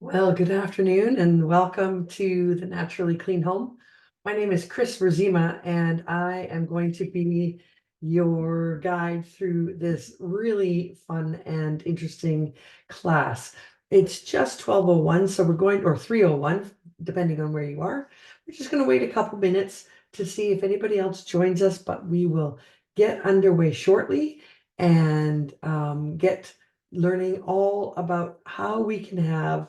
Well, good afternoon and welcome to the Naturally Clean Home. My name is Chris Razima, and I am going to be your guide through this really fun and interesting class. It's just 12:01, so we're going, or 3:01, depending on where you are. We're just going to wait a couple minutes to see if anybody else joins us, but we will get underway shortly and get learning all about how we can have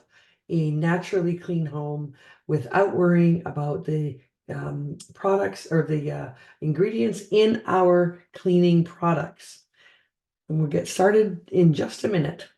a naturally clean home without worrying about the products or the ingredients in our cleaning products. And we'll get started in just a minute.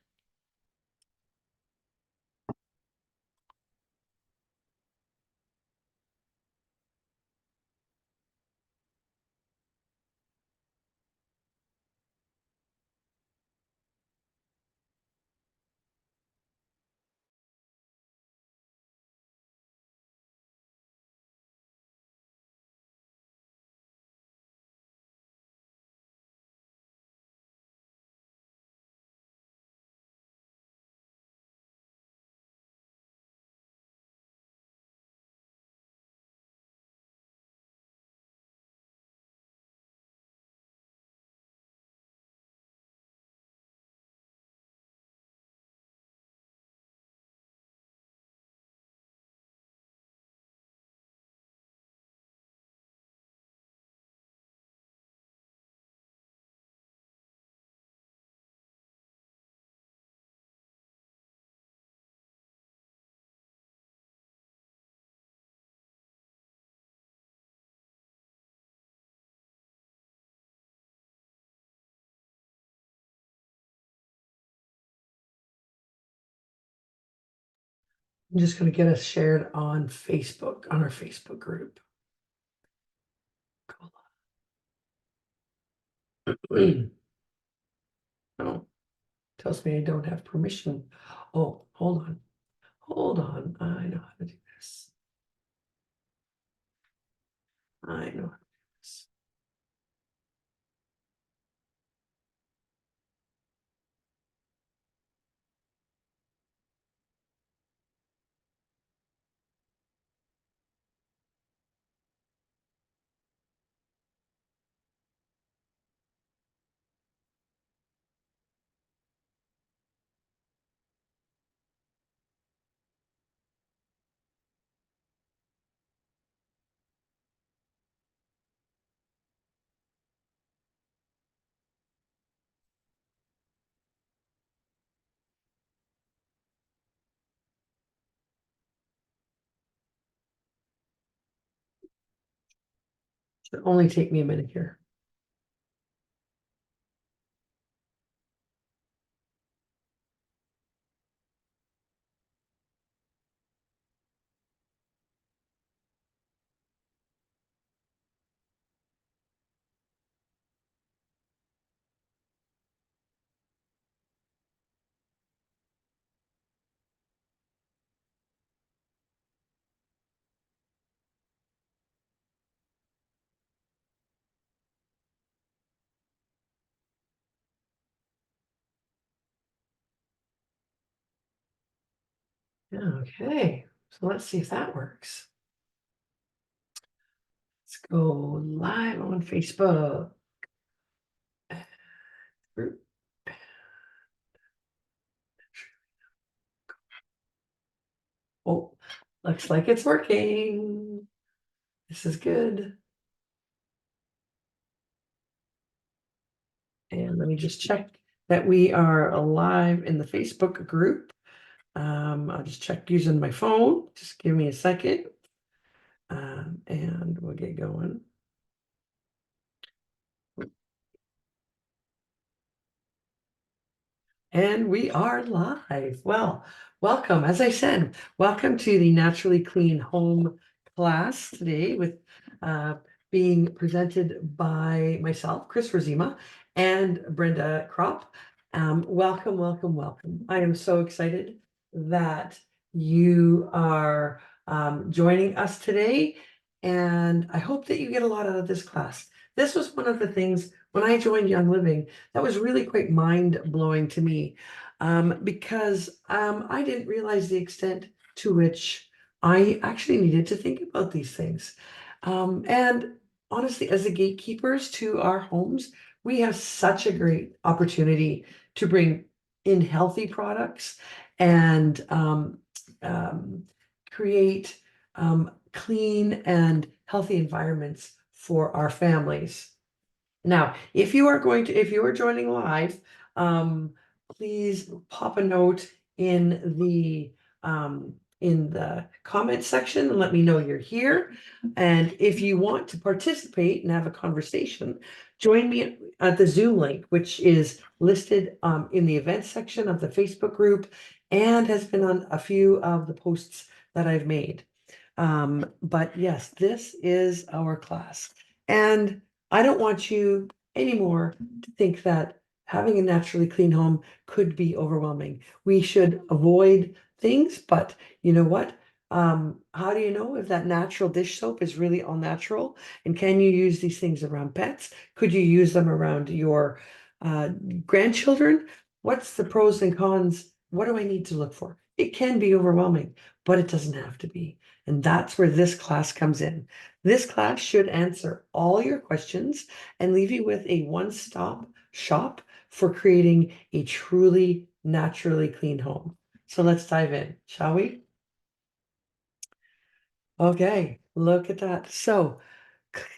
I'm just going to get us shared on Facebook, on our Facebook group. Cool. Oh, tells me I don't have permission. Oh, hold on. Hold on. I know how to do this. I know how to do this. Should only take me a minute here. Okay, so let's see if that works. Let's go live on Facebook. Group. Oh, looks like it's working. This is good. And let me just check that we are live in the Facebook group. I'll just check using my phone. Just give me a second. And we'll get going. And we are live. Well, welcome. As I said, welcome to the Naturally Clean Home class today with being presented by myself, Chris Razima, and Brenda Kropp. Welcome, welcome, welcome. I am so excited that you are joining us today, and I hope that you get a lot out of this class. This was one of the things when I joined Young Living, that was really quite mind-blowing to me, because I didn't realize the extent to which I actually needed to think about these things. And honestly, as the gatekeepers to our homes, we have such a great opportunity to bring in healthy products and um, create clean and healthy environments for our families. Now, if you are joining live, um, please pop a note in the comment section and let me know you're here. And if you want to participate and have a conversation, join me at the Zoom link, which is listed in the events section of the Facebook group and has been on a few of the posts that I've made. But yes, this is our class. And I don't want you anymore to think that having a naturally clean home could be overwhelming. We should avoid things, but you know what? How do you know if that natural dish soap is really all natural? And can you use these things around pets? Could you use them around your uh, grandchildren? What's the pros and cons? What do I need to look for? It can be overwhelming, but it doesn't have to be. And that's where this class comes in. This class should answer all your questions and leave you with a one-stop shop for creating a truly naturally clean home. So let's dive in, shall we? Okay, look at that. So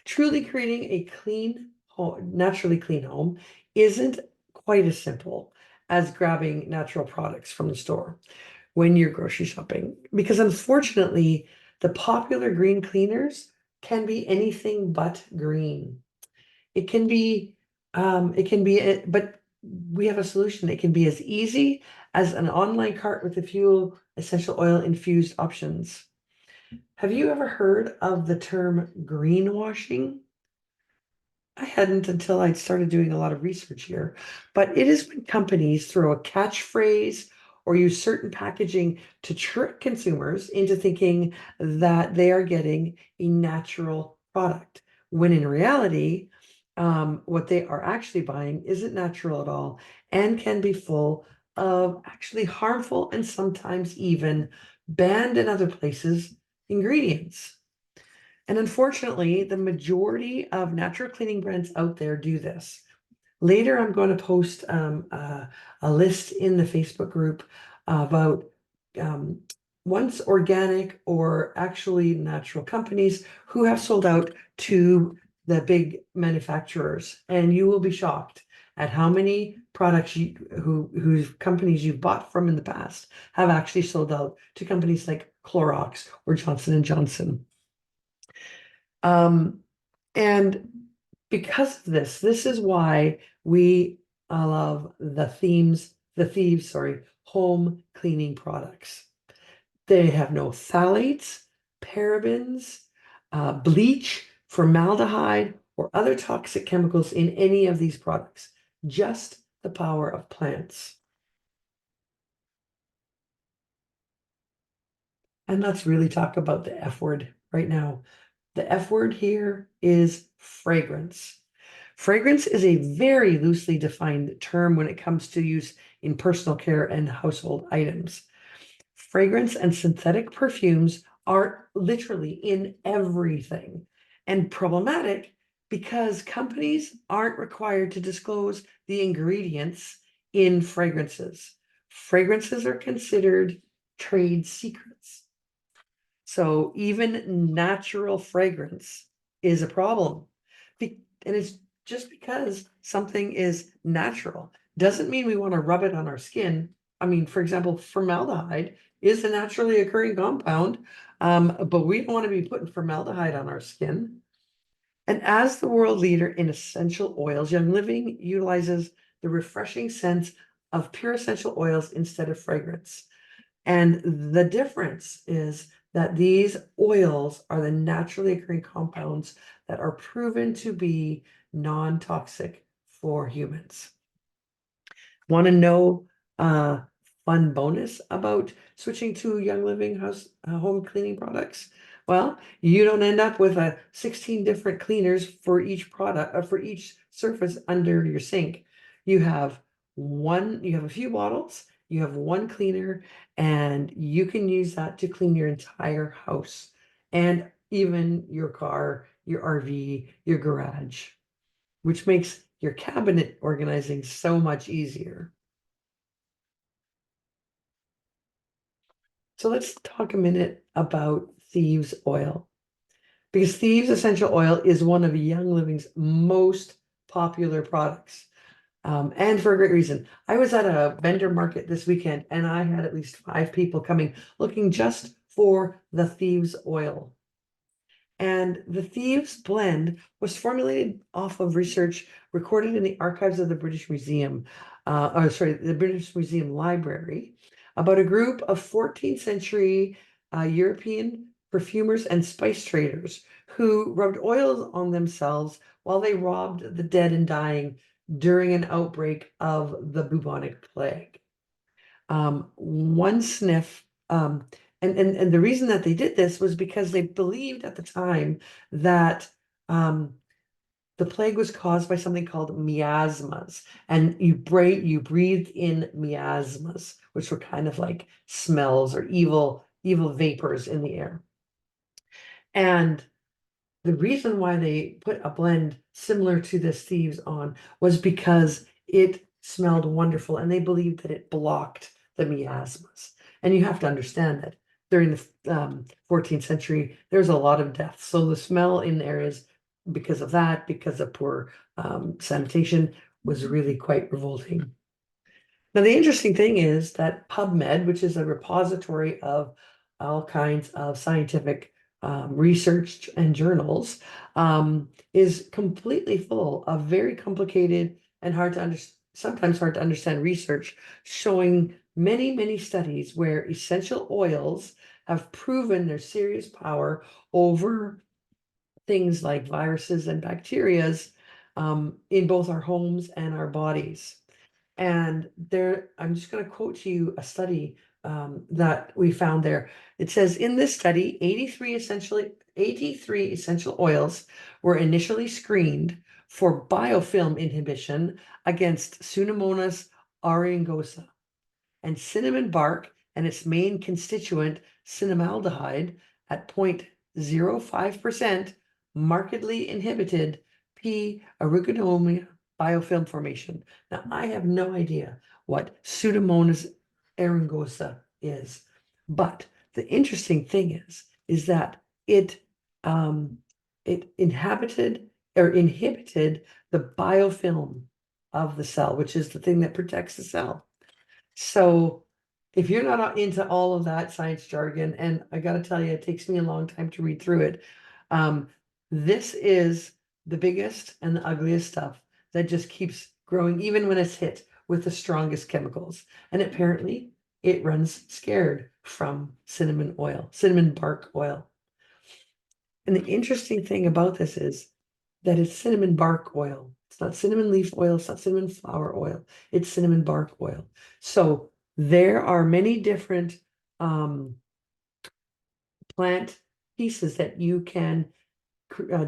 truly creating a clean home, naturally clean home isn't quite as simple as grabbing natural products from the store when you're grocery shopping, because unfortunately, the popular green cleaners can be anything but green. But we have a solution. It can be as easy as an online cart with a few essential oil infused options. Have you ever heard of the term greenwashing? I hadn't until I started doing a lot of research here, but it is when companies throw a catchphrase or use certain packaging to trick consumers into thinking that they are getting a natural product, when in reality, what they are actually buying isn't natural at all and can be full of actually harmful and sometimes even banned in other places ingredients. And unfortunately, the majority of natural cleaning brands out there do this. Later, I'm going to post a list in the Facebook group about um, once organic or actually natural companies who have sold out to the big manufacturers. And you will be shocked at how many products whose companies you've bought from in the past have actually sold out to companies like Clorox or Johnson and Johnson. Um, and because of this, this is why we love the thieves, sorry, home cleaning products. They have no phthalates, parabens, bleach, formaldehyde, or other toxic chemicals in any of these products, just the power of plants. And let's really talk about the F word right now. The F word here is fragrance. Fragrance is a very loosely defined term when it comes to use in personal care and household items. Fragrance and synthetic perfumes are literally in everything and problematic because companies aren't required to disclose the ingredients in fragrances. Fragrances are considered trade secrets. So even natural fragrance is a problem. And it's just because something is natural doesn't mean we want to rub it on our skin. I mean, for example, formaldehyde is a naturally occurring compound, but we don't want to be putting formaldehyde on our skin. And as the world leader in essential oils, Young Living utilizes the refreshing scent of pure essential oils instead of fragrance. And the difference is that these oils are the naturally occurring compounds that are proven to be non-toxic for humans. Want to know a fun bonus about switching to Young Living house home cleaning products? Well, you don't end up with 16 different cleaners for each product, for each surface under your sink, you have a few bottles, you have one cleaner, and you can use that to clean your entire house and even your car, your RV, your garage, which makes your cabinet organizing so much easier. So let's talk a minute about thieves oil, because thieves essential oil is one of Young Living's most popular products. And for a great reason. I was at a vendor market this weekend and I had at least 5 people coming looking just for the thieves oil. And the Thieves Blend was formulated off of research recorded in the archives of the British Museum, the British Museum Library, about a group of 14th century European perfumers and spice traders who rubbed oils on themselves while they robbed the dead and dying during an outbreak of the bubonic plague. One sniff, and the reason that they did this was because they believed at the time that the plague was caused by something called miasmas, and you breathed in miasmas, which were kind of like smells or evil vapors in the air. And the reason why they put a blend similar to this Thieves on was because it smelled wonderful and they believed that it blocked the miasmas. And you have to understand that during the 14th century, there's a lot of deaths. So the smell in areas because of that, because of poor sanitation, was really quite revolting. Now, the interesting thing is that PubMed, which is a repository of all kinds of scientific research and journals, is completely full of very complicated and sometimes hard to understand research showing many, many studies where essential oils have proven their serious power over things like viruses and bacterias in both our homes and our bodies. And there, I'm just going to quote to you a study that we found there. It says in this study, 83 essential oils were initially screened for biofilm inhibition against Pseudomonas aeruginosa, and cinnamon bark and its main constituent, cinnamaldehyde, at 0.05% markedly inhibited P. aeruginosa biofilm formation. Now, I have no idea what Pseudomonas aeruginosa is, but the interesting thing is that um, it inhibited the biofilm of the cell, which is the thing that protects the cell. So if you're not into all of that science jargon, and I got to tell you, it takes me a long time to read through it, um, this is the biggest and the ugliest stuff that just keeps growing, even when it's hit with the strongest chemicals. And apparently, it runs scared from cinnamon bark oil. And the interesting thing about this is that it's cinnamon bark oil. It's not cinnamon leaf oil, it's not cinnamon flower oil, it's cinnamon bark oil. So there are many different plant pieces that you can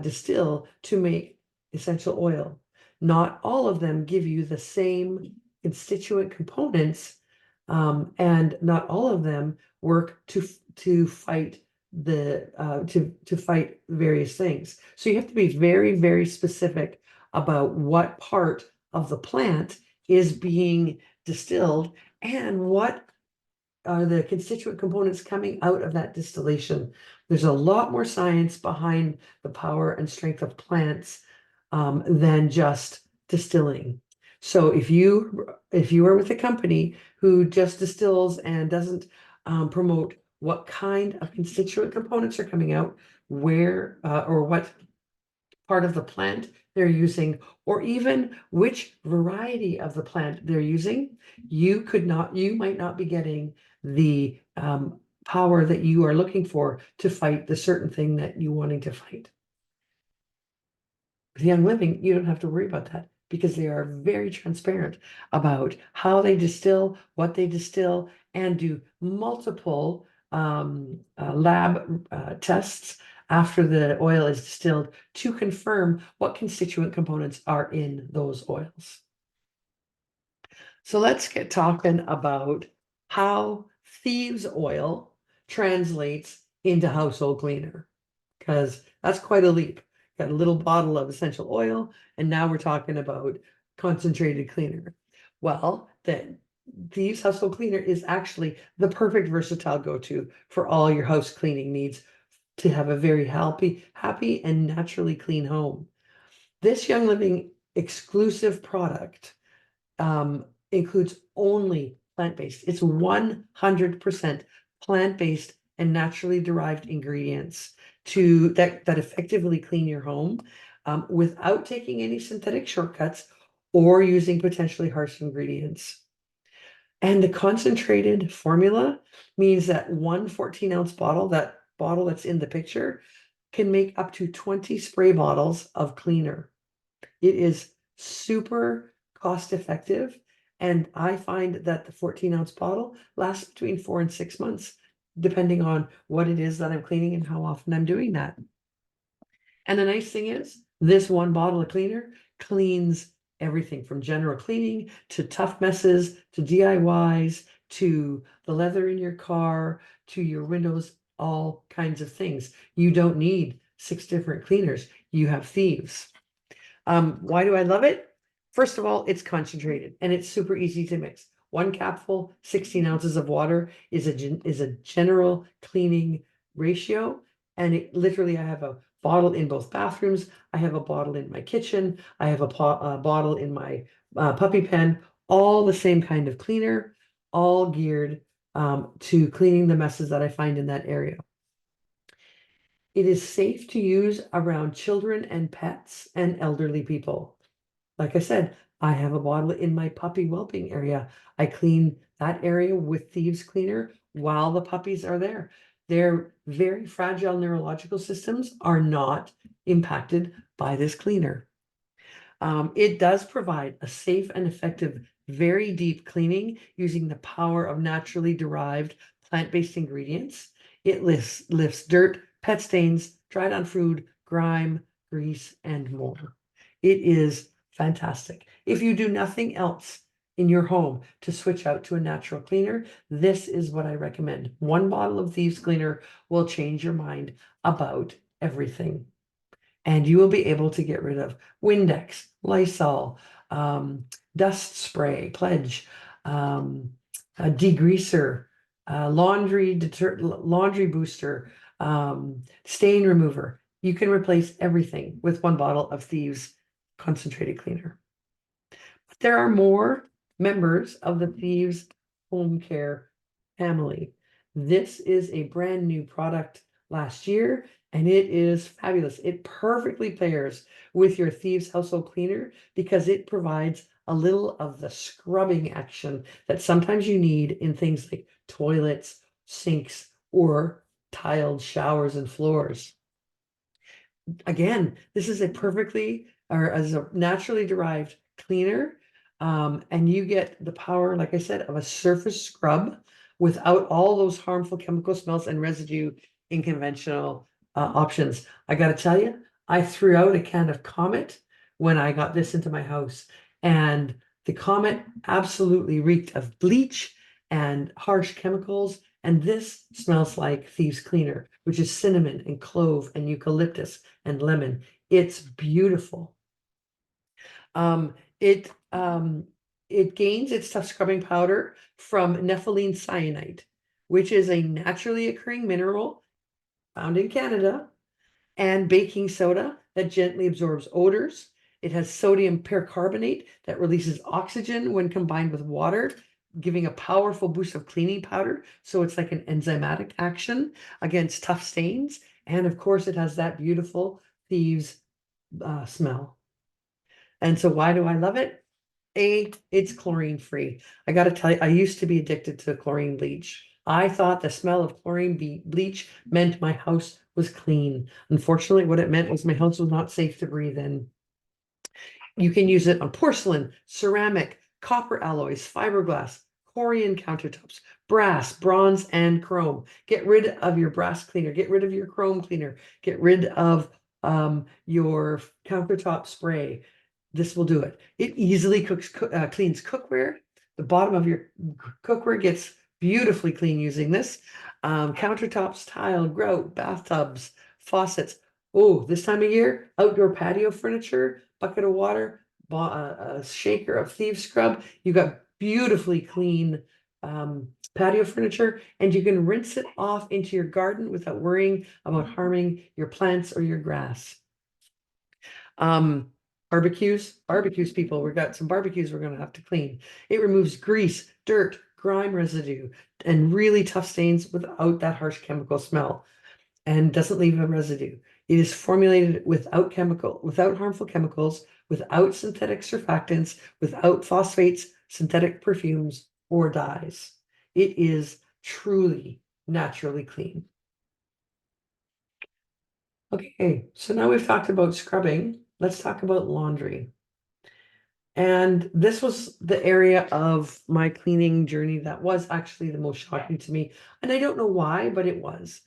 distill to make essential oil. Not all of them give you the same constituent components, and not all of them work to fight to fight various things. So you have to be very, very specific about what part of the plant is being distilled and what are the constituent components coming out of that distillation. There's a lot more science behind the power and strength of plants than just distilling. So if you are with a company who just distills and doesn't promote what kind of constituent components are coming out, where or what part of the plant they're using, or even which variety of the plant they're using, you might not be getting the power that you are looking for to fight the certain thing that you wanting to fight. With Young Living, you don't have to worry about that because they are very transparent about how they distill, what they distill, and do multiple lab tests after the oil is distilled to confirm what constituent components are in those oils. So let's get talking about how thieves oil translates into household cleaner, because that's quite a leap. Got a little bottle of essential oil, and now we're talking about concentrated cleaner. Well, the thieves household cleaner is actually the perfect versatile go-to for all your house cleaning needs to have a very happy and naturally clean home. This Young Living exclusive product includes only plant-based. It's 100% plant-based and naturally derived ingredients that effectively clean your home without taking any synthetic shortcuts or using potentially harsh ingredients. And the concentrated formula means that one 14-ounce bottle, that bottle that's in the picture, can make up to 20 spray bottles of cleaner. It is super cost effective. And I find that the 14-ounce bottle lasts between 4 and 6 months, depending on what it is that I'm cleaning and how often I'm doing that. And the nice thing is, this one bottle of cleaner cleans everything from general cleaning to tough messes to DIYs to the leather in your car to your windows, all kinds of things. You don't need 6 different cleaners. You have thieves. Why do I love it? First of all, it's concentrated and it's super easy to mix. One capful, 16 ounces of water is a general cleaning ratio. And it literally, I have a bottle in both bathrooms. I have a bottle in my kitchen. I have a bottle in my puppy pen, all the same kind of cleaner, all geared to cleaning the messes that I find in that area. It is safe to use around children and pets and elderly people. Like I said, I have a bottle in my puppy whelping area. I clean that area with thieves cleaner while the puppies are there. Their very fragile neurological systems are not impacted by this cleaner. It does provide a safe and effective, very deep cleaning using the power of naturally derived plant-based ingredients. It lifts dirt, pet stains, dried on food, grime, grease, and more. It is fantastic. If you do nothing else in your home to switch out to a natural cleaner, this is what I recommend. One bottle of Thieves Cleaner will change your mind about everything. And you will be able to get rid of Windex, Lysol, dust spray, Pledge, a degreaser, laundry booster, stain remover. You can replace everything with one bottle of Thieves concentrated cleaner. But there are more members of the Thieves Home Care family. This is a brand new product last year, and it is fabulous. It perfectly pairs with your Thieves household cleaner because it provides a little of the scrubbing action that sometimes you need in things like toilets, sinks, or tiled showers and floors. Again, this is a naturally derived cleaner, and you get the power, like I said, of a surface scrub without all those harmful chemical smells and residue in conventional options. I got to tell you, I threw out a can of Comet when I got this into my house, and the Comet absolutely reeked of bleach and harsh chemicals. And this smells like Thieves Cleaner, which is cinnamon and clove and eucalyptus and lemon. It's beautiful. It gains its tough scrubbing powder from nepheline cyanide, which is a naturally occurring mineral found in Canada, and baking soda that gently absorbs odors. It has sodium percarbonate that releases oxygen when combined with water, giving a powerful boost of cleaning powder. So it's like an enzymatic action against tough stains. And of course, it has that beautiful Thieves smell. And so why do I love it? It's chlorine free. I got to tell you, I used to be addicted to chlorine bleach. I thought the smell of chlorine bleach meant my house was clean. Unfortunately, what it meant was my house was not safe to breathe in. You can use it on porcelain, ceramic, copper alloys, fiberglass, Corian countertops, brass, bronze, and chrome. Get rid of your brass cleaner, get rid of your chrome cleaner, get rid of your countertop spray. This will do it. It easily cleans cookware. The bottom of your cookware gets beautifully clean using this. Countertops, tile, grout, bathtubs, faucets. Oh, this time of year, outdoor patio furniture, bucket of water, a shaker of thieves scrub. You got beautifully clean patio furniture, and you can rinse it off into your garden without worrying about harming your plants or your grass. Barbecues, people. We've got some barbecues we're going to have to clean. It removes grease, dirt, grime residue, and really tough stains without that harsh chemical smell, and doesn't leave a residue. It is formulated without harmful chemicals, without synthetic surfactants, without phosphates, synthetic perfumes, or dyes. It is truly naturally clean. Okay, so now we've talked about scrubbing. Let's talk about laundry. And this was the area of my cleaning journey that was actually the most shocking to me. And I don't know why, but it was.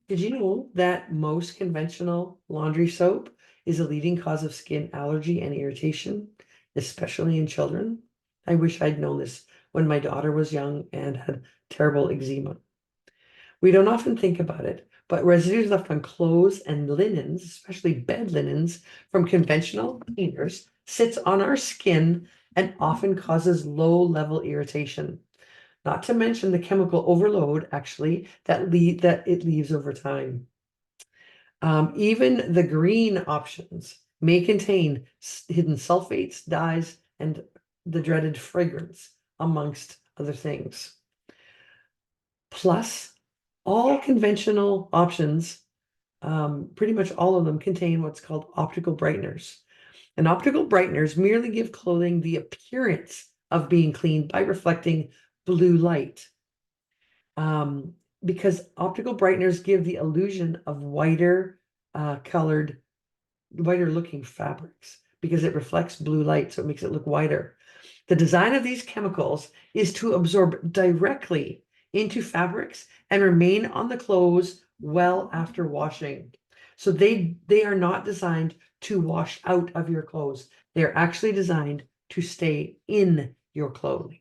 Did you know that most conventional laundry soap is a leading cause of skin allergy and irritation, especially in children? I wish I'd known this when my daughter was young and had terrible eczema. We don't often think about it, but residues left on clothes and linens, especially bed linens, from conventional cleaners, sits on our skin and often causes low-level irritation. Not to mention the chemical overload, actually, that it leaves over time. Even the green options may contain hidden sulfates, dyes, and the dreaded fragrance, amongst other things. Plus, all conventional options, pretty much all of them, contain what's called optical brighteners. And optical brighteners merely give clothing the appearance of being clean by reflecting blue light. Because optical brighteners give the illusion of whiter looking fabrics because it reflects blue light, so it makes it look whiter. The design of these chemicals is to absorb directly into fabrics and remain on the clothes well after washing. So they are not designed to wash out of your clothes. They're actually designed to stay in your clothing.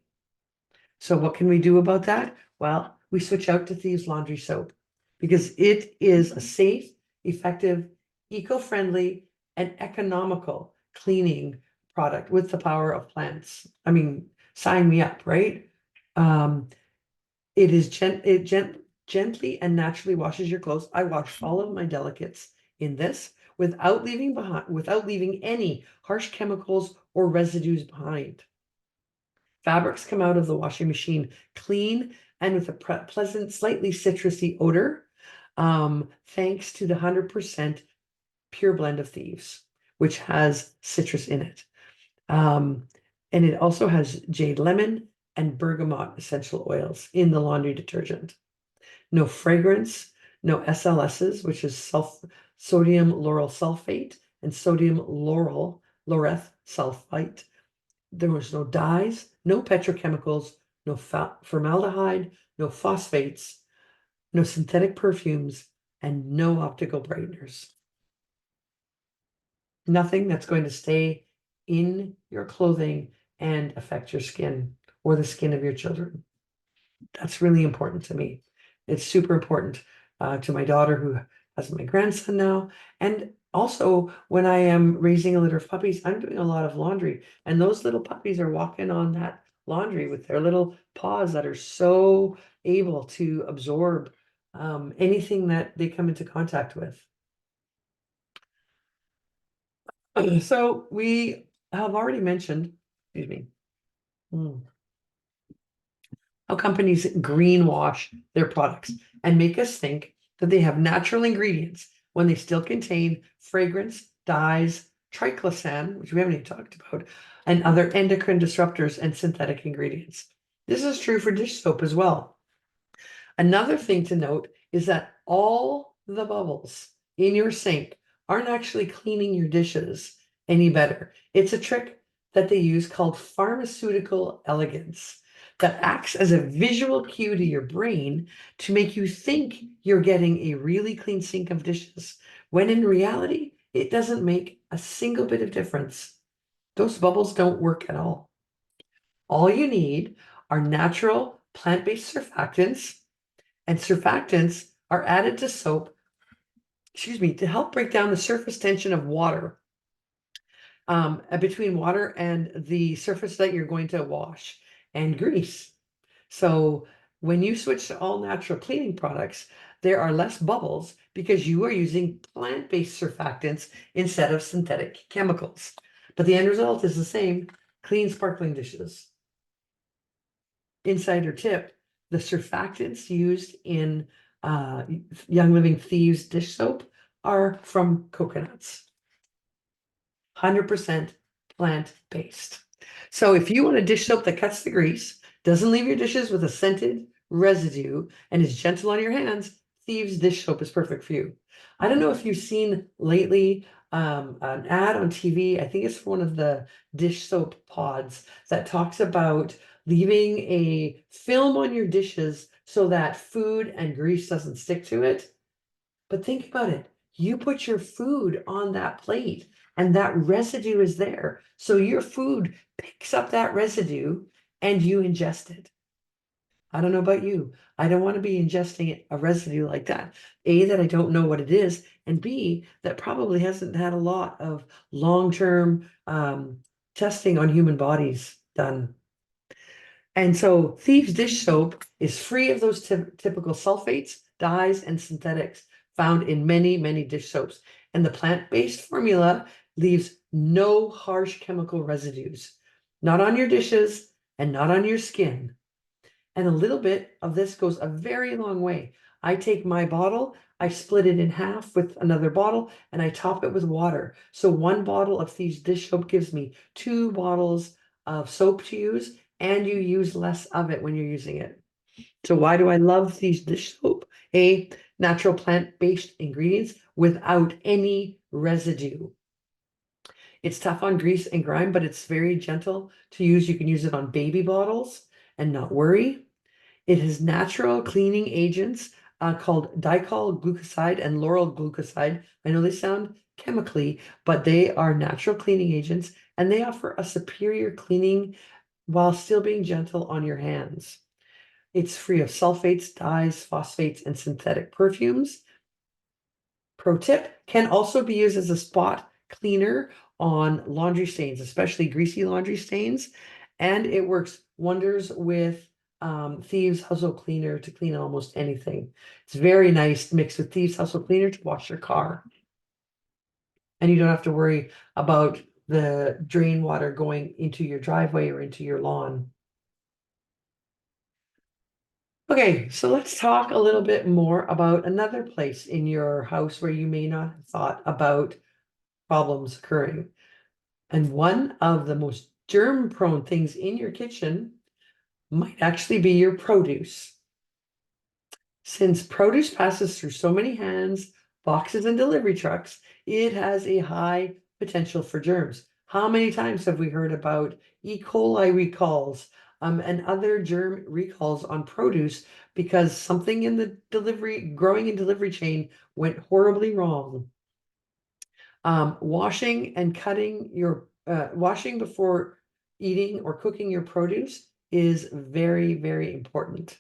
So what can we do about that? Well, we switch out to Thieves Laundry Soap because it is a safe, effective, eco-friendly, and economical cleaning product with the power of plants. I mean, sign me up, right? It is gently and naturally washes your clothes. I wash all of my delicates in this without leaving any harsh chemicals or residues behind. Fabrics come out of the washing machine clean and with a pleasant, slightly citrusy odor, thanks to the 100% pure blend of Thieves, which has citrus in it. And it also has jade lemon and bergamot essential oils in the laundry detergent. No fragrance, no SLSs, which is sodium lauryl sulfate and sodium laureth sulfite. There was no dyes, no petrochemicals, no formaldehyde, no phosphates, no synthetic perfumes, and no optical brighteners. Nothing that's going to stay in your clothing and affect your skin or the skin of your children. That's really important to me. It's super important to my daughter who has my grandson now. And also, when I am raising a litter of puppies, I'm doing a lot of laundry. And those little puppies are walking on that laundry with their little paws that are so able to absorb anything that they come into contact with. So we have already mentioned, excuse me, how companies greenwash their products and make us think that they have natural ingredients when they still contain fragrance, dyes, triclosan, which we haven't even talked about, and other endocrine disruptors and synthetic ingredients. This is true for dish soap as well. Another thing to note is that all the bubbles in your sink aren't actually cleaning your dishes any better. It's a trick that they use called pharmaceutical elegance. that acts as a visual cue to your brain to make you think you're getting a really clean sink of dishes, when in reality, it doesn't make a single bit of difference. Those bubbles don't work at all. All you need are natural plant-based surfactants, and surfactants are added to soap, to help break down the surface tension of water between water and the surface that you're going to wash, and grease. So when you switch to all natural cleaning products, there are less bubbles because you are using plant-based surfactants instead of synthetic chemicals. But the end result is the same: clean, sparkling dishes. Insider tip: the surfactants used in Young Living Thieves dish soap are from coconuts. 100% plant-based. So if you want a dish soap that cuts the grease, doesn't leave your dishes with a scented residue, and is gentle on your hands, Thieves dish soap is perfect for you. I don't know if you've seen lately an ad on TV. I think it's for one of the dish soap pods that talks about leaving a film on your dishes so that food and grease doesn't stick to it. But think about it. You put your food on that plate and that residue is there. So your food picks up that residue and you ingest it. I don't know about you. I don't want to be ingesting a residue like that. A, that I don't know what it is, and B, that probably hasn't had a lot of long-term testing on human bodies done. And so Thieves dish soap is free of those typical sulfates, dyes, and synthetics found in many, many dish soaps. And the plant-based formula leaves no harsh chemical residues, not on your dishes and not on your skin. And a little bit of this goes a very long way. I take my bottle, I split it in half with another bottle, and I top it with water. So one bottle of Thieves dish soap gives me 2 bottles of soap to use, and you use less of it when you're using it. So why do I love Thieves dish soap? A, natural plant-based ingredients without any residue. It's tough on grease and grime, but it's very gentle to use. You can use it on baby bottles and not worry. It has natural cleaning agents called dicol glucoside and lauryl glucoside. I know they sound chemically, but they are natural cleaning agents, and they offer a superior cleaning while still being gentle on your hands. It's free of sulfates, dyes, phosphates, and synthetic perfumes. Pro tip: can also be used as a spot cleaner on laundry stains, especially greasy laundry stains. And it works wonders with Thieves Household Cleaner to clean almost anything. It's very nice mixed with Thieves Household Cleaner to wash your car. And you don't have to worry about the drain water going into your driveway or into your lawn. Okay, so let's talk a little bit more about another place in your house where you may not have thought about problems occurring. And one of the most germ-prone things in your kitchen might actually be your produce. Since produce passes through so many hands, boxes, and delivery trucks, it has a high potential for germs. How many times have we heard about E. coli recalls and other germ recalls on produce because something in the growing and delivery chain went horribly wrong? Washing and cutting your washing before eating or cooking your produce is very, very important.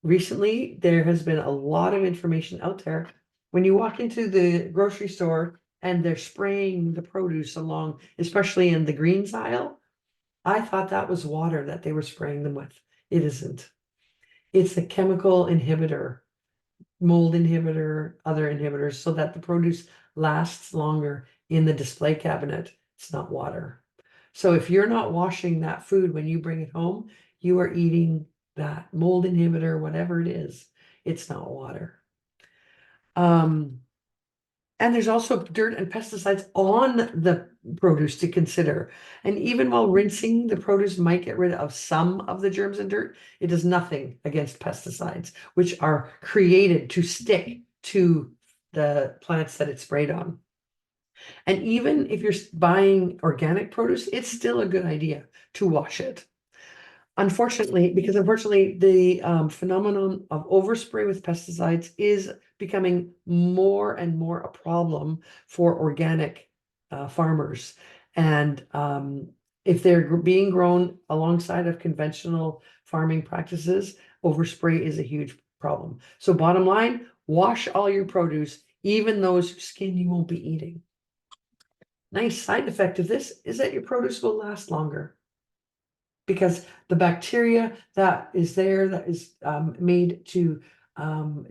Recently, there has been a lot of information out there. When you walk into the grocery store and they're spraying the produce along, especially in the greens aisle, I thought that was water that they were spraying them with. It isn't. It's a chemical inhibitor, mold inhibitor, other inhibitors, so that the produce lasts longer in the display cabinet. It's not water. So if you're not washing that food when you bring it home, you are eating that mold inhibitor, whatever it is. It's not water. And there's also dirt and pesticides on the produce to consider. And even while rinsing the produce might get rid of some of the germs and dirt, it does nothing against pesticides, which are created to stick to the plants that it's sprayed on. And even if you're buying organic produce, it's still a good idea to wash it. Unfortunately, because unfortunately the phenomenon of overspray with pesticides is becoming more and more a problem for organic farmers. And if they're being grown alongside of conventional farming practices, overspray is a huge problem. So bottom line, wash all your produce, even those whose skin you won't be eating. Nice side effect of this is that your produce will last longer, because the bacteria that is there, that is made to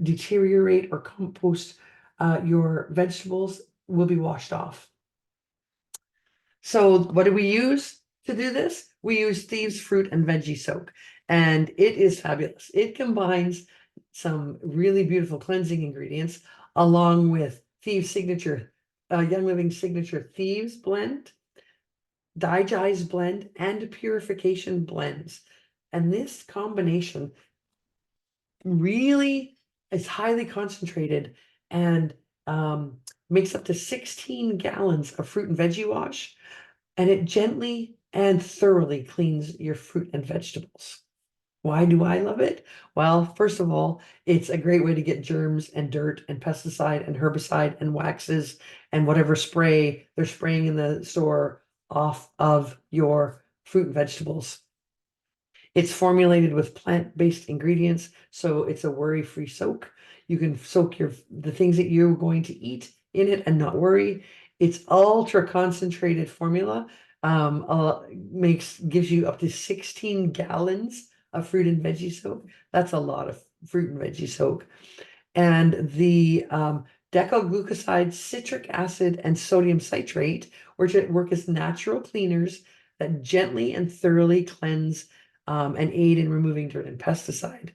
deteriorate or compost your vegetables, will be washed off. So what do we use to do this? We use Thieves Fruit and Veggie Soak, and it is fabulous. It combines some really beautiful cleansing ingredients along with Thieves Signature, Young Living Signature Thieves Blend, Digest blend, and purification blends. And this combination really is highly concentrated and makes up to 16 gallons of fruit and veggie wash, and it gently and thoroughly cleans your fruit and vegetables. Why do I love it? Well, first of all, it's a great way to get germs and dirt and pesticide and herbicide and waxes and whatever spray they're spraying in the store off of your fruit and vegetables. It's formulated with plant-based ingredients, so it's a worry-free soak. You can soak the things that you're going to eat in it and not worry. It's ultra concentrated formula. Gives you up to 16 gallons of fruit and veggie soak. That's a lot of fruit and veggie soak. And the decoglucoside, citric acid, and sodium citrate, which work as natural cleaners that gently and thoroughly cleanse and aid in removing dirt and pesticide.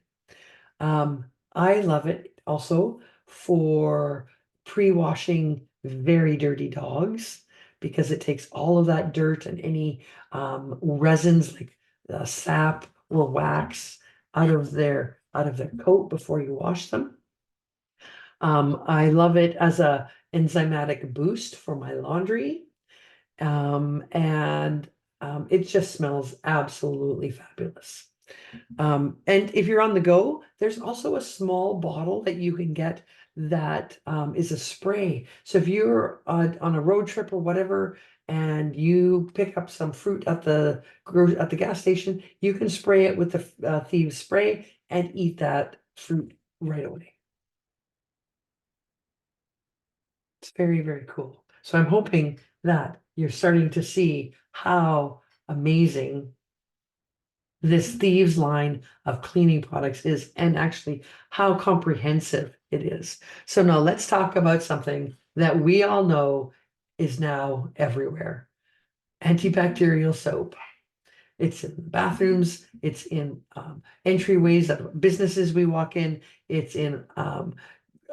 I love it also for pre-washing very dirty dogs, because it takes all of that dirt and any resins like sap or wax out of their coat before you wash them. I love it as a enzymatic boost for my laundry. And it just smells absolutely fabulous. And if you're on the go, there's also a small bottle that you can get that is a spray. So if you're on a road trip or whatever, and you pick up some fruit at the gas station, you can spray it with the Thieves spray and eat that fruit right away. It's very, very cool. So I'm hoping that you're starting to see how amazing this Thieves line of cleaning products is, and actually how comprehensive it is. So now let's talk about something that we all know is now everywhere: antibacterial soap. It's in bathrooms, it's in entryways of businesses we walk in, it's in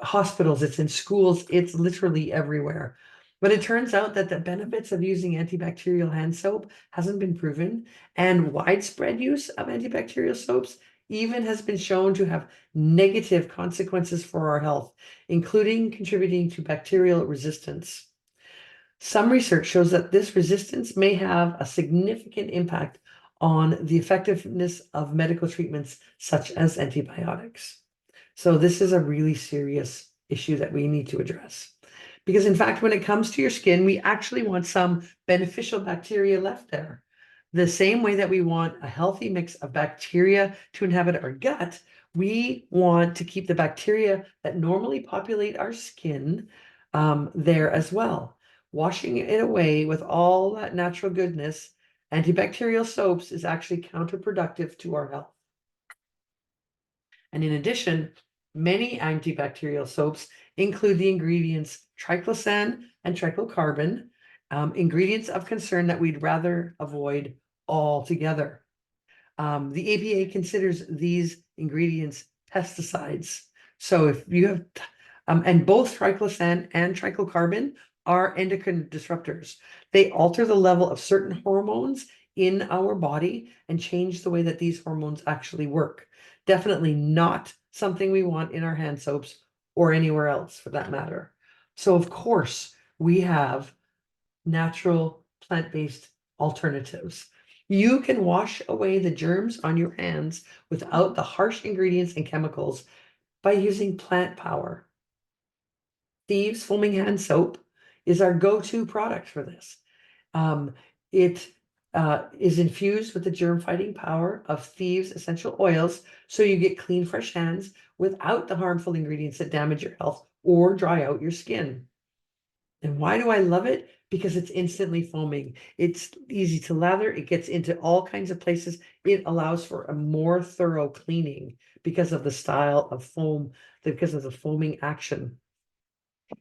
hospitals, it's in schools, it's literally everywhere. But it turns out that the benefits of using antibacterial hand soap hasn't been proven, and widespread use of antibacterial soaps even has been shown to have negative consequences for our health, including contributing to bacterial resistance. Some research shows that this resistance may have a significant impact on the effectiveness of medical treatments such as antibiotics. So this is a really serious issue that we need to address. Because in fact, when it comes to your skin, we actually want some beneficial bacteria left there. The same way that we want a healthy mix of bacteria to inhabit our gut, we want to keep the bacteria that normally populate our skin there as well. Washing it away with all that natural goodness, antibacterial soaps, is actually counterproductive to our health. And in addition, many antibacterial soaps include the ingredients triclosan and triclocarbon, ingredients of concern that we'd rather avoid altogether. The APA considers these ingredients pesticides. So if you have, and both triclosan and triclocarbon are endocrine disruptors. They alter the level of certain hormones in our body and change the way that these hormones actually work. Definitely not something we want in our hand soaps or anywhere else for that matter. So of course we have natural plant-based alternatives. You can wash away the germs on your hands without the harsh ingredients and chemicals by using plant power. Thieves Foaming Hand Soap is our go-to product for this. It is infused with the germ-fighting power of Thieves essential oils, so you get clean, fresh hands without the harmful ingredients that damage your health or dry out your skin. And why do I love it? Because it's instantly foaming. It's easy to lather. It gets into all kinds of places. It allows for a more thorough cleaning because of the style of foam, because of the foaming action.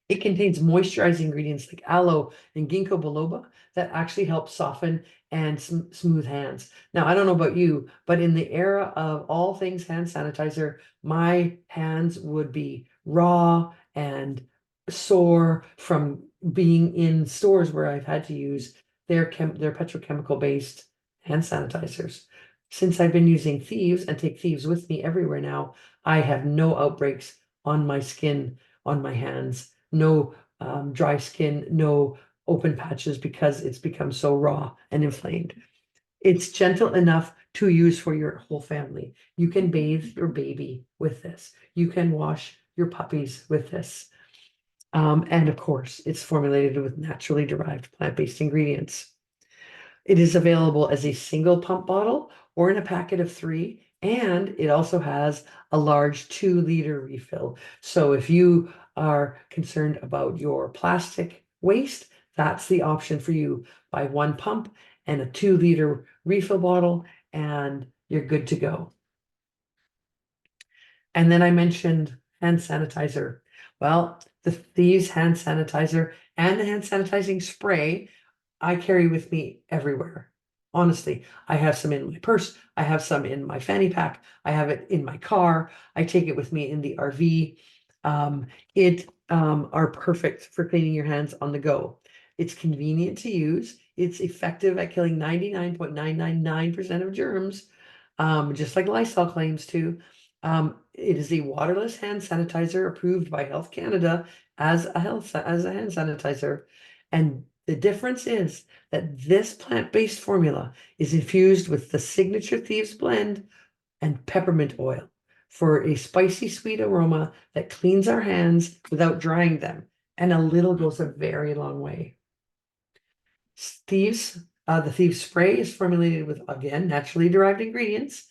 It contains moisturizing ingredients like aloe and ginkgo biloba that actually help soften and smooth hands. Now, I don't know about you, but in the era of all things hand sanitizer, my hands would be raw and sore from being in stores where I've had to use their petrochemical based hand sanitizers. Since I've been using Thieves and take Thieves with me everywhere now, I have no outbreaks on my skin, on my hands, no dry skin, no open patches because it's become so raw and inflamed. It's gentle enough to use for your whole family. You can bathe your baby with this. You can wash your puppies with this. And of course, it's formulated with naturally derived plant-based ingredients. It is available as a single pump bottle or in a packet of 3, and it also has a large 2-liter refill. So if you are concerned about your plastic waste, that's the option for you. Buy 1 pump and a 2-liter refill bottle, and you're good to go. And then I mentioned hand sanitizer. Well, the Thieves hand sanitizer and the hand sanitizing spray I carry with me everywhere. Honestly, I have some in my purse. I have some in my fanny pack. I have it in my car. I take it with me in the RV. It are perfect for cleaning your hands on the go. It's convenient to use. It's effective at killing 99.999% of germs, just like Lysol claims to. It is a waterless hand sanitizer approved by Health Canada as a hand sanitizer. And the difference is that this plant-based formula is infused with the signature Thieves blend and peppermint oil for a spicy sweet aroma that cleans our hands without drying them. And a little goes a very long way. The Thieves spray is formulated with, again, naturally derived ingredients,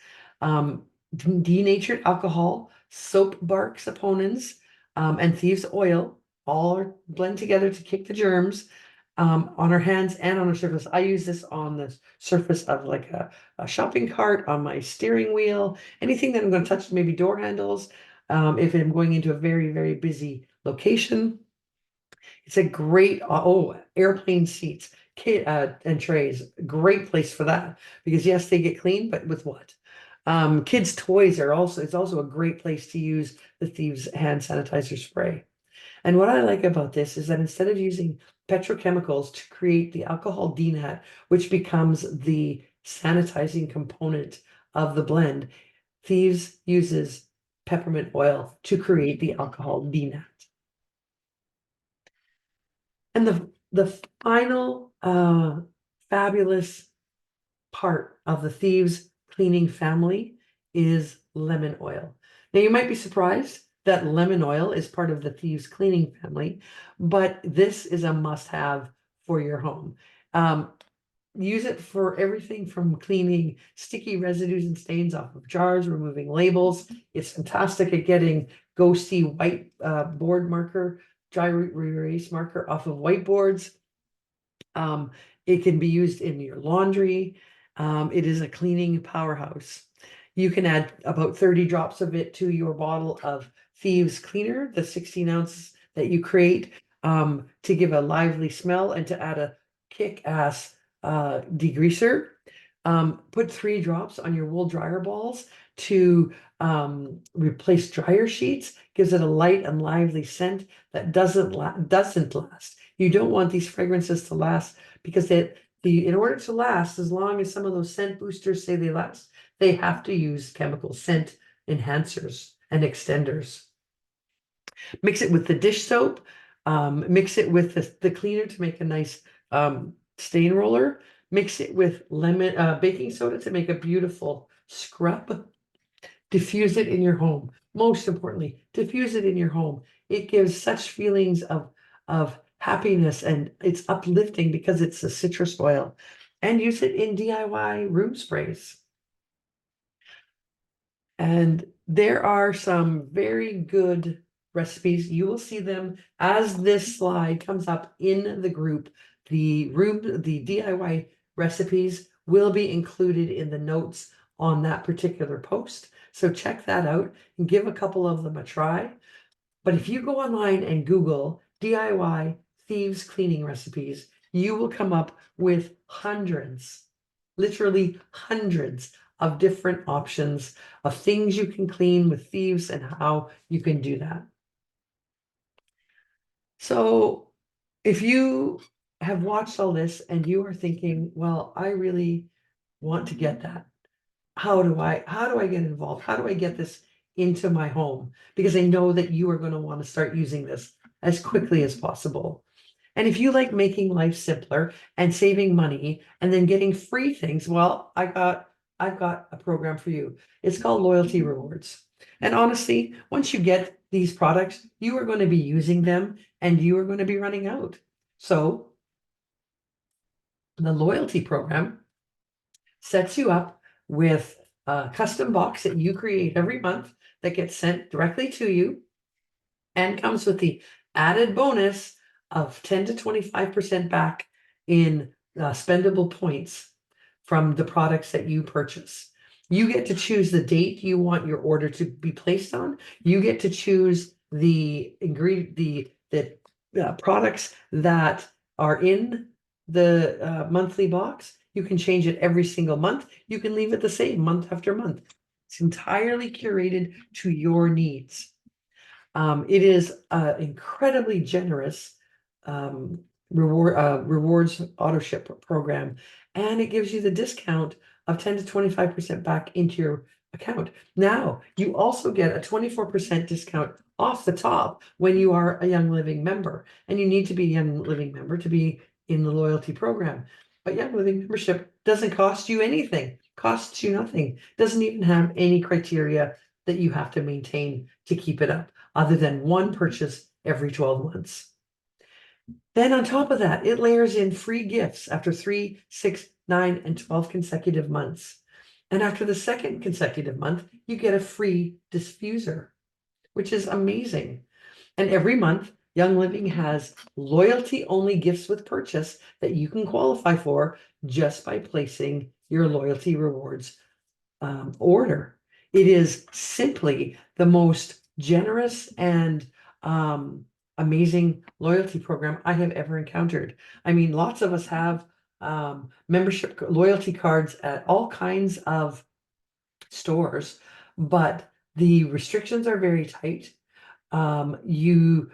denatured alcohol, soap bark saponins, and Thieves oil, all are blend together to kick the germs on our hands and on our surface. I use this on the surface of like a shopping cart, on my steering wheel, anything that I'm going to touch, maybe door handles, if I'm going into a very, very busy location. It's a great, airplane seats, and trays, great place for that because yes, they get clean, but with what? Kids' toys are also, it's also a great place to use the Thieves hand sanitizer spray. And what I like about this is that instead of using petrochemicals to create the alcohol denat, which becomes the sanitizing component of the blend, Thieves uses peppermint oil to create the alcohol denat. And the final fabulous part of the Thieves cleaning family is lemon oil. Now you might be surprised that lemon oil is part of the Thieves cleaning family, but this is a must-have for your home. Use it for everything from cleaning sticky residues and stains off of jars, removing labels. It's fantastic at getting ghosty white board marker, dry erase marker off of whiteboards. It can be used in your laundry. It is a cleaning powerhouse. You can add about 30 drops of it to your bottle of Thieves Cleaner, the 16 ounces that you create, to give a lively smell and to add a kick-ass degreaser. Put 3 drops on your wool dryer balls to replace dryer sheets. Gives it a light and lively scent that doesn't last. You don't want these fragrances to last because in order to last, as long as some of those scent boosters say they last, they have to use chemical scent enhancers and extenders. Mix it with the dish soap, mix it with the cleaner to make a nice stain roller, Mix it with baking soda to make a beautiful scrub. Diffuse it in your home. Most importantly, diffuse it in your home. It gives such feelings of happiness, and it's uplifting because it's a citrus oil. And use it in DIY room sprays. And there are some very good recipes. You will see them as this slide comes up in the group. The DIY recipes will be included in the notes on that particular post. So check that out and give a couple of them a try. But if you go online and Google DIY thieves cleaning recipes, you will come up with hundreds, literally hundreds of different options of things you can clean with thieves and how you can do that. So if you have watched all this and you are thinking, well, I really want to get that. How do I get involved? How do I get this into my home? Because I know that you are going to want to start using this as quickly as possible. And if you like making life simpler and saving money and then getting free things, well, I've got a program for you. It's called Loyalty Rewards. And honestly, once you get these products, you are going to be using them and you are going to be running out. So the loyalty program sets you up with a custom box that you create every month that gets sent directly to you and comes with the added bonus of 10 to 25% back in spendable points from the products that you purchase. You get to choose the date you want your order to be placed on. You get to choose the products that are in the monthly box. You can change it every single month. You can leave it the same month after month. It's entirely curated to your needs. It is an incredibly generous rewards auto ship program, and it gives you the discount of 10 to 25% back into your account. Now, you also get a 24% discount off the top when you are a Young Living member, and you need to be a Young Living member to be in the loyalty program. But Young Living membership doesn't cost you anything, costs you nothing, doesn't even have any criteria that you have to maintain to keep it up, other than one purchase every 12 months. Then on top of that, it layers in free gifts after 3, 6, 9, and 12 consecutive months. And after the second consecutive month, you get a free diffuser, which is amazing. And every month, Young Living has loyalty only gifts with purchase that you can qualify for just by placing your loyalty rewards order. It is simply the most generous and amazing loyalty program I have ever encountered. I mean, lots of us have membership loyalty cards at all kinds of stores, but the restrictions are very tight. You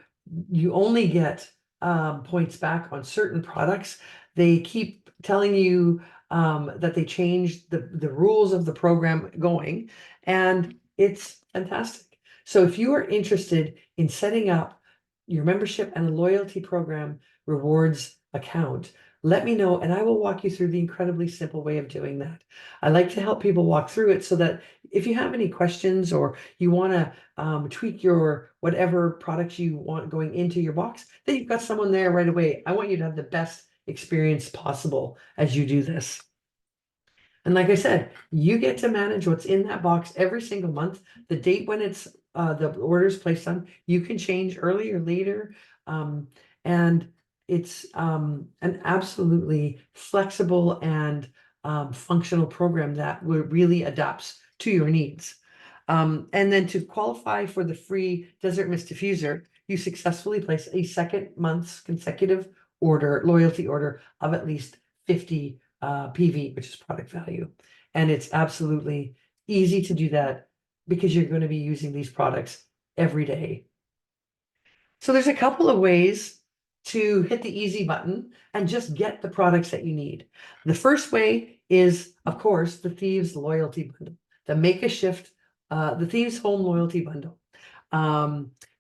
only get points back on certain products. They keep telling you that they changed the rules of the program going, and it's fantastic. So if you are interested in setting up your membership and a loyalty program rewards account, let me know and I will walk you through the incredibly simple way of doing that. I like to help people walk through it so that if you have any questions or you want to tweak your whatever products you want going into your box, then you've got someone there right away. I want you to have the best experience possible as you do this. And like I said, you get to manage what's in that box every single month. The date when it's the order is placed on, you can change early or later. And it's an absolutely flexible and functional program that really adapts to your needs. And then to qualify for the free Desert Mist Diffuser, you successfully place a second month's consecutive loyalty order of at least 50 PV, which is product value. And it's absolutely easy to do that because you're going to be using these products every day. So there's a couple of ways to hit the easy button and just get the products that you need. The first way is, of course, the Thieves Loyalty Bundle, the Thieves Home Loyalty Bundle.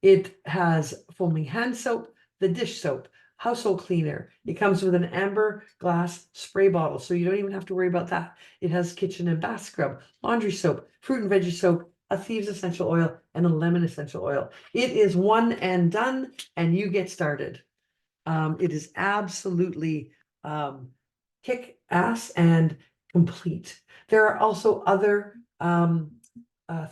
It has foaming hand soap, the dish soap, household cleaner. It comes with an amber glass spray bottle, so you don't even have to worry about that. It has kitchen and bath scrub, laundry soap, fruit and veggie soap, a thieves essential oil, and a lemon essential oil. It is one and done, and you get started. It is absolutely kick ass and complete. There are also other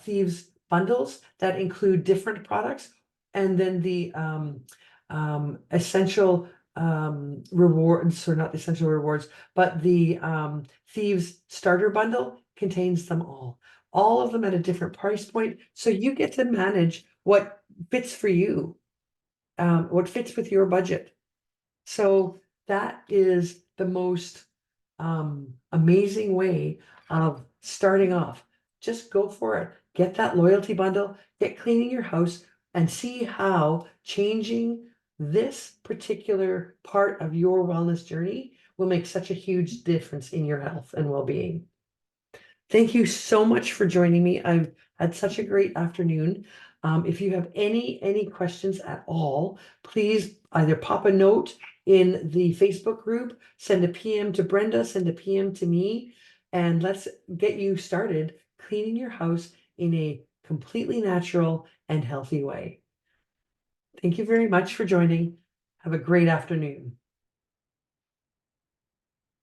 thieves bundles that include different products, and then the essential rewards, or not essential rewards, but the thieves starter bundle contains them all of them at a different price point, so you get to manage what fits for you, what fits with your budget. So that is the most amazing way of starting off. Just go for it. Get that loyalty bundle, get cleaning your house, and see how changing this particular part of your wellness journey will make such a huge difference in your health and well-being. Thank you so much for joining me. I've had such a great afternoon. If you have any questions at all, please either pop a note in the Facebook group, send a PM to Brenda, send a PM to me, and let's get you started cleaning your house in a completely natural and healthy way. Thank you very much for joining. Have a great afternoon.